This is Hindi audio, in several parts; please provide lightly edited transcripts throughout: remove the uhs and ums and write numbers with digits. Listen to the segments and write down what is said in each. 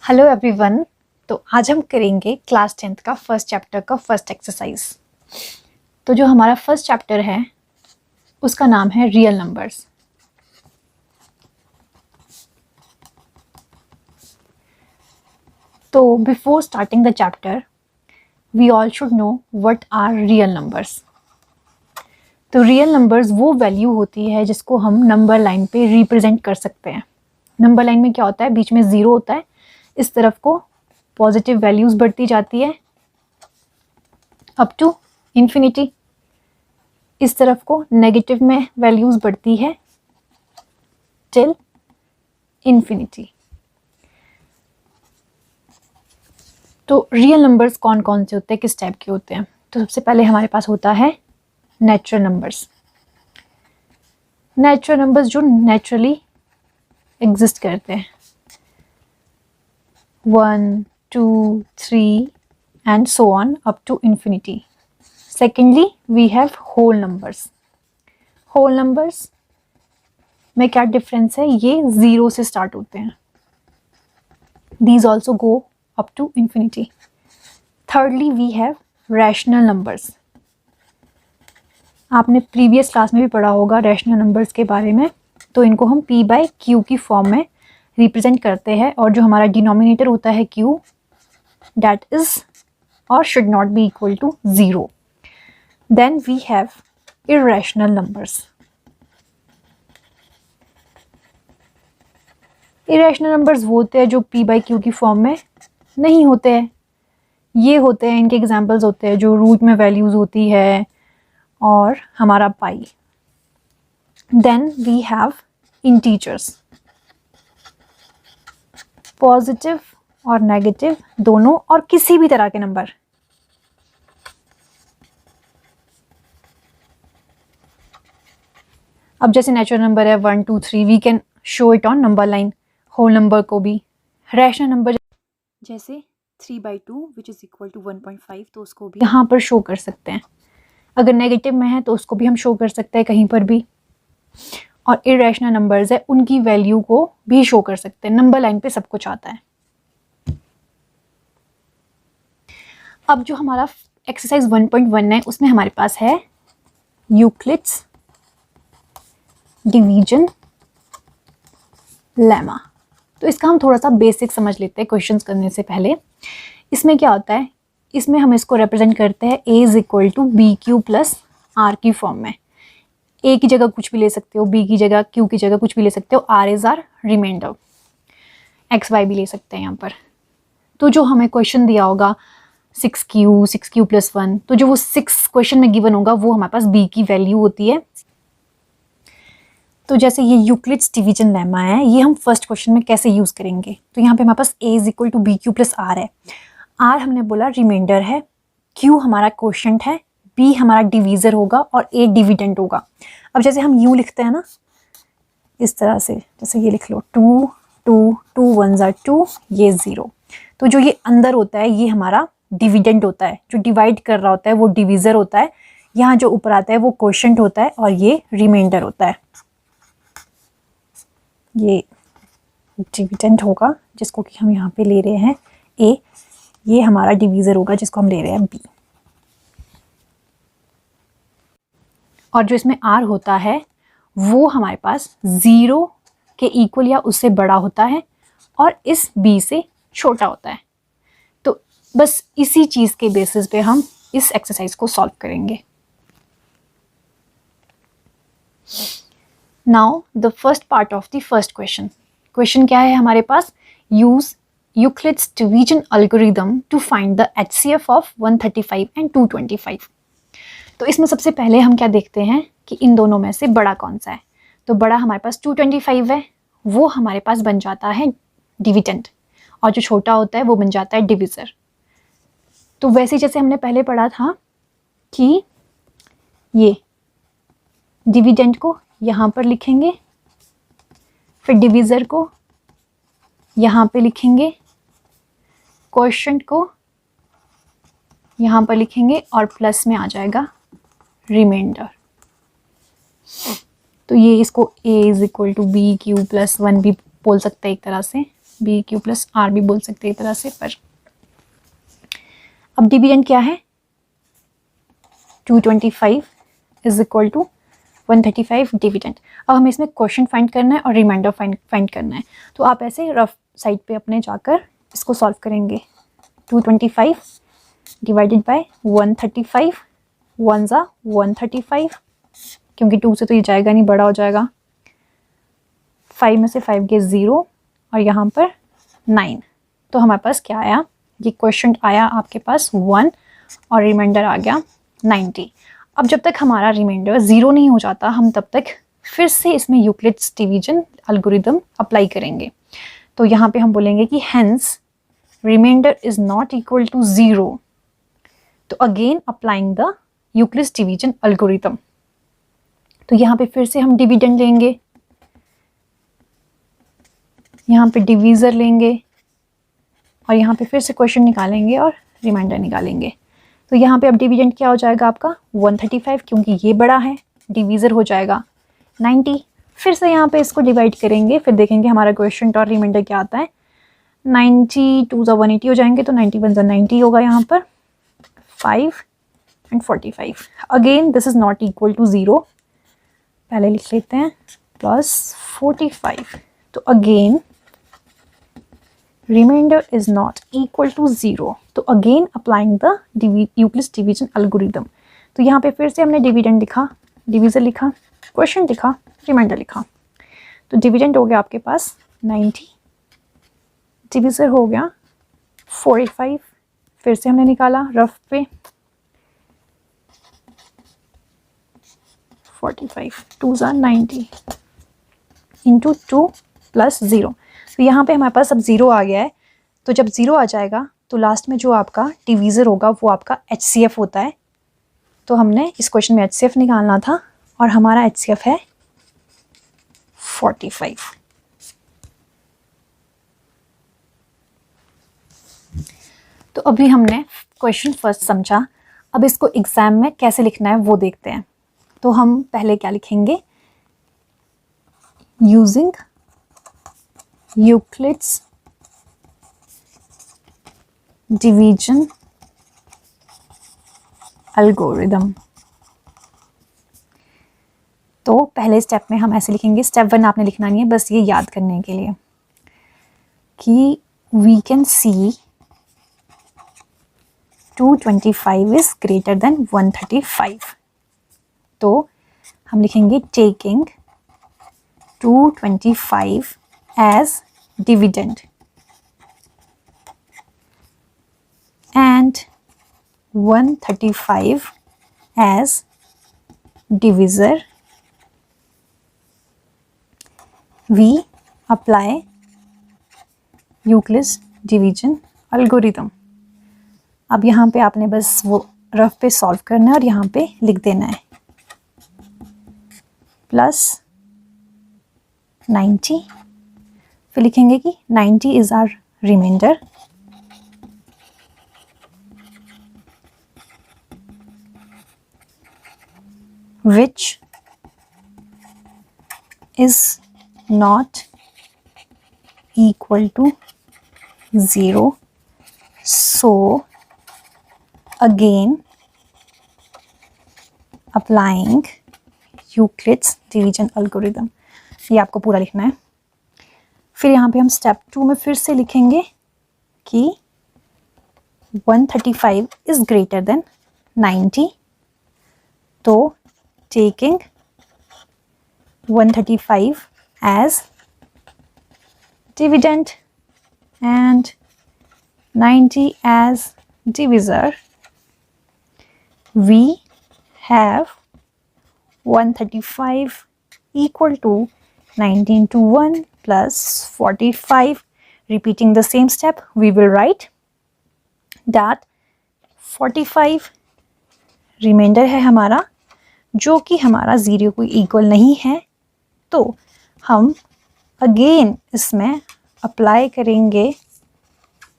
Hello everyone. तो आज हम करेंगे क्लास 10th का फर्स्ट चैप्टर का फर्स्ट एक्सरसाइज। तो जो हमारा फर्स्ट चैप्टर है उसका नाम है रियल नंबर्स। तो before starting the chapter we all should know what are real numbers. तो रियल नंबर्स वो वैल्यू होती है जिसको हम नंबर लाइन पे रिप्रेजेंट कर सकते हैं। नंबर लाइन में क्या होता है, बीच में ज़ीरो होता है, इस तरफ को पॉजिटिव वैल्यूज़ बढ़ती जाती है अप टू इन्फिनिटी, इस तरफ को नेगेटिव में वैल्यूज़ बढ़ती है टिल इन्फिनिटी। तो रियल नंबर्स कौन कौन से होते हैं, किस टाइप के होते हैं? तो सबसे पहले हमारे पास होता है नेचुरल नंबर्स। नेचुरल नंबर्स जो नेचुरली एग्जिस्ट करते हैं, 1, 2, 3 and so on up to infinity. Secondly, we have whole numbers. Whole numbers में क्या डिफरेंस है, ये ज़ीरो से स्टार्ट होते हैं। These also go up to infinity. Thirdly, we have rational numbers. आपने प्रीवियस क्लास में भी पढ़ा होगा रैशनल नंबर्स के बारे में। तो इनको हम p/q की फॉर्म में रिप्रेजेंट करते हैं, और जो हमारा डिनोमिनेटर होता है q, that is or should not be equal to 0. Then we have irrational numbers. irrational numbers वो होते हैं जो p/q की फॉर्म में नहीं होते हैं। ये होते हैं, इनके एग्जांपल्स होते हैं जो रूट में वैल्यूज़ होती है और हमारा पाई। Then we have integers. Positive और नेगेटिव दोनों, और किसी भी तरह के नंबर। अब जैसे नेचुरल नंबर है 1, 2, 3, we can show it on number line. Whole number को भी, रैशनल नंबर जैसे 3/2 विच इज़ इक्वल टू 1.5, तो उसको भी यहाँ पर शो कर सकते हैं। अगर नेगेटिव में है तो उसको भी हम शो कर सकते हैं कहीं पर भी। और इरेशनल नंबर्स है, उनकी वैल्यू को भी शो कर सकते हैं। नंबर लाइन पे सब कुछ आता है। अब जो हमारा एक्सरसाइज 1.1 है उसमें हमारे पास है यूक्लिड्स डिवीजन लेमा। तो इसका हम थोड़ा सा बेसिक समझ लेते हैं क्वेश्चंस करने से पहले। इसमें क्या होता है, इसमें हम इसको रिप्रेजेंट करते हैं a is equal to BQ plus R की फॉर्म में। a की जगह कुछ भी ले सकते हो, b की जगह, q की जगह कुछ भी ले सकते हो, r is R remainder, xy भी ले सकते हैं यहाँ पर। तो जो हमें क्वेश्चन दिया होगा 6q प्लस 1, तो जो वो 6 क्वेश्चन में गिवन होगा वो हमारे पास b की वैल्यू होती है। तो जैसे ये यूक्लिड्स डिवीजन लेमा है, ये हम फर्स्ट क्वेश्चन में कैसे यूज़ करेंगे? तो यहाँ पे हमारे पास a is equal to BQ plus R है। R हमने बोला रिमाइंडर है, Q हमारा क्वोशंट है, B हमारा डिवीज़र होगा और A डिविडेंड होगा। अब जैसे हम यूँ लिखते हैं ना, इस तरह से, जैसे ये लिख लो 2, 2, 2 1s are 2, ये 0। तो जो ये अंदर होता है ये हमारा डिविडेंड होता है, जो डिवाइड कर रहा होता है वो डिवीज़र होता है। यहाँ जो ऊपर आता है वो क्वोशंट होता है और ये रिमाइंडर होता है। ये डिविडेंड होगा जिसको कि हम यहाँ पे ले रहे हैं A, ये हमारा डिवीज़र होगा जिसको हम ले रहे हैं B। और जो इसमें R होता है वो हमारे पास 0 के इक्वल या उससे बड़ा होता है और इस B से छोटा होता है। तो बस इसी चीज़ के बेसिस पे हम इस एक्सरसाइज को सॉल्व करेंगे। Now the first part of the first question. Question क्या है हमारे पास? Use Euclid's division algorithm to find the HCF of 135 and 225। तो इसमें सबसे पहले हम क्या देखते हैं कि इन दोनों में से बड़ा कौन सा है। तो बड़ा हमारे पास 225 है, वो हमारे पास बन जाता है डिविडेंड, और जो छोटा होता है वो बन जाता है डिवीज़र। तो वैसे जैसे हमने पहले पढ़ा था कि ये डिविडेंड को यहाँ पर लिखेंगे, फिर डिवीज़र को यहाँ पे लिखेंगे, क्वोशंट को यहाँ पर लिखेंगे और प्लस में आ जाएगा रिमाइंडर। तो ये इसको a is equal to BQ plus 1 भी बोल सकते हैं एक तरह से। बी क्यू प्लस आर भी बोल सकते हैं एक तरह से। पर अब डिविडेंड क्या है, 225 इज इक्वल टू 135 डिविडेंड। अब हमें इसमें क्वेश्चन फाइंड करना है और रिमाइंडर फाइंड करना है। तो आप ऐसे रफ साइड पे अपने जाकर इसको सॉल्व करेंगे। 225 डिवाइडेड बाय 135, 1 ज़ा 135, क्योंकि 2 से तो ये जाएगा नहीं, बड़ा हो जाएगा। 5 में से 5 गए 0 और यहाँ पर 9। तो हमारे पास क्या आया, ये क्वेश्चन आया आपके पास 1 और रिमाइंडर आ गया 90। अब जब तक हमारा रिमाइंडर 0 नहीं हो जाता, हम तब तक फिर से इसमें यूक्लिड्स डिवीजन एल्गोरिदम अप्लाई करेंगे। तो यहाँ पे हम बोलेंगे कि hence remainder is not equal to 0, तो again applying the Euclid's division algorithm. तो यहाँ पे फिर से हम डिविडेंड लेंगे, यहाँ पे डिवीज़र लेंगे और यहाँ पे फिर से क्वेश्चन निकालेंगे और रिमाइंडर निकालेंगे। तो यहाँ पे अब डिविडेंड क्या हो जाएगा आपका 135, क्योंकि ये बड़ा है, डिवीज़र हो जाएगा 90। फिर से यहाँ पे इसको डिवाइड करेंगे, फिर देखेंगे हमारा क्वेश्चन और रिमाइंडर क्या आता है। 90 2 ज़ा 180 हो जाएंगे, तो 90 1 ज़ा 90 होगा यहाँ पर 5 and 45। Again this is not equal to 0, पहले लिख लेते हैं प्लस 45। तो again remainder is not equal to 0, तो again applying the Euclid's division algorithm. तो यहाँ पे फिर से हमने डिविडेंड लिखा, डिवीज़र लिखा, क्वेश्चन लिखा, रिमाइंडर लिखा। तो डिविडेंड हो गया आपके पास 90, डिवीज़र हो गया 45, फिर से हमने निकाला रफ पे 45, 2 ज़ा 90 इंटू 2 प्लस 0। तो यहाँ पे हमारे पास अब 0 आ गया है। तो जब 0 आ जाएगा तो लास्ट में जो आपका डिवीज़र होगा वो आपका HCF होता है। तो हमने इस क्वेश्चन में HCF निकालना था और हमारा HCF है 45। तो अभी हमने क्वेश्चन फर्स्ट समझा, अब इसको एग्ज़ाम में कैसे लिखना है वो देखते हैं। तो हम पहले क्या लिखेंगे, यूजिंग यूक्लिड्स डिवीजन एल्गोरिदम। तो पहले स्टेप में हम ऐसे लिखेंगे, स्टेप 1 आपने लिखना नहीं है, बस ये याद करने के लिए कि we can see 225 is greater than 135। तो हम लिखेंगे taking 225 as dividend and 135 as divisor, we apply Euclid's division algorithm। अब यहाँ पे आपने बस वो रफ पे सॉल्व करना है और यहाँ पे लिख देना है प्लस 90। फिर लिखेंगे कि 90 is our remainder, which is not equal to 0, so again applying Euclid's division algorithm। ये आपको पूरा लिखना है। फिर यहाँ पे हम स्टेप 2 में फिर से लिखेंगे कि 135 इज ग्रेटर देन 90, तो taking 135 as dividend and 90 as divisor, we have 135 equal to 90 into 1 plus 45. Repeating the same step, we will write that 45 reminder है हमारा, जो कि हमारा 0 को इक्वल नहीं है। तो हम अगेन इसमें अप्लाई करेंगे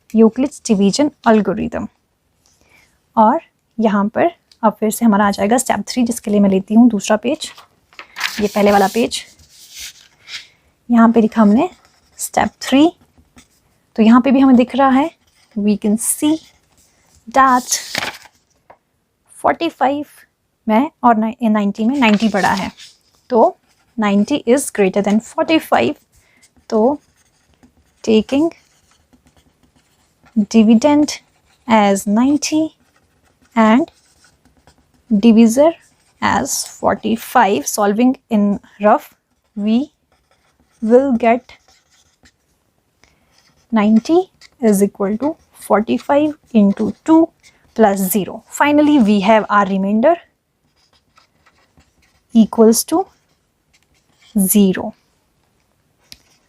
यूक्लिड्स डिवीजन एल्गोरिदम। और यहाँ पर अब फिर से हमारा आ जाएगा स्टेप 3, जिसके लिए मैं लेती हूँ दूसरा पेज, ये पहले वाला पेज। यहाँ पे लिखा हमने स्टेप 3 तो यहाँ पे भी हमें दिख रहा है, वी कैन सी दैट 45 में और 90 में 90 बड़ा है, तो 90 इज ग्रेटर देन 45. तो taking dividend as 90 and divisor as 45, solving in rough, we will get 90 is equal to 45 into 2 plus 0. Finally, we have our remainder equals to 0.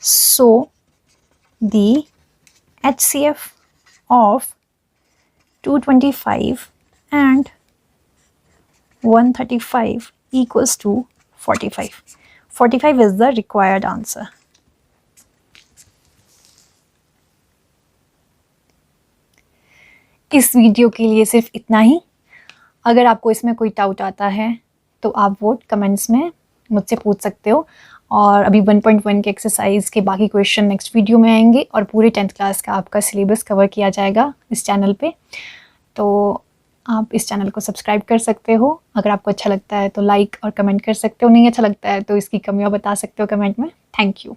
So, the HCF of 225 and 135 equals to 45. 45 is the required answer. इस वीडियो के लिए सिर्फ इतना ही. अगर आपको इसमें कोई डाउट आता है तो आप वो कमेंट्स में मुझसे पूछ सकते हो. और अभी 1.1 के एक्सरसाइज के बाकी क्वेश्चन नेक्स्ट वीडियो में आएंगे और पूरे 10th क्लास का आपका सिलेबस कवर किया जाएगा इस चैनल पे. तो आप इस चैनल को सब्सक्राइब कर सकते हो. अगर आपको अच्छा लगता है तो लाइक और कमेंट कर सकते हो. नहीं अच्छा लगता है तो इसकी कमियां बता सकते हो कमेंट में. Thank you.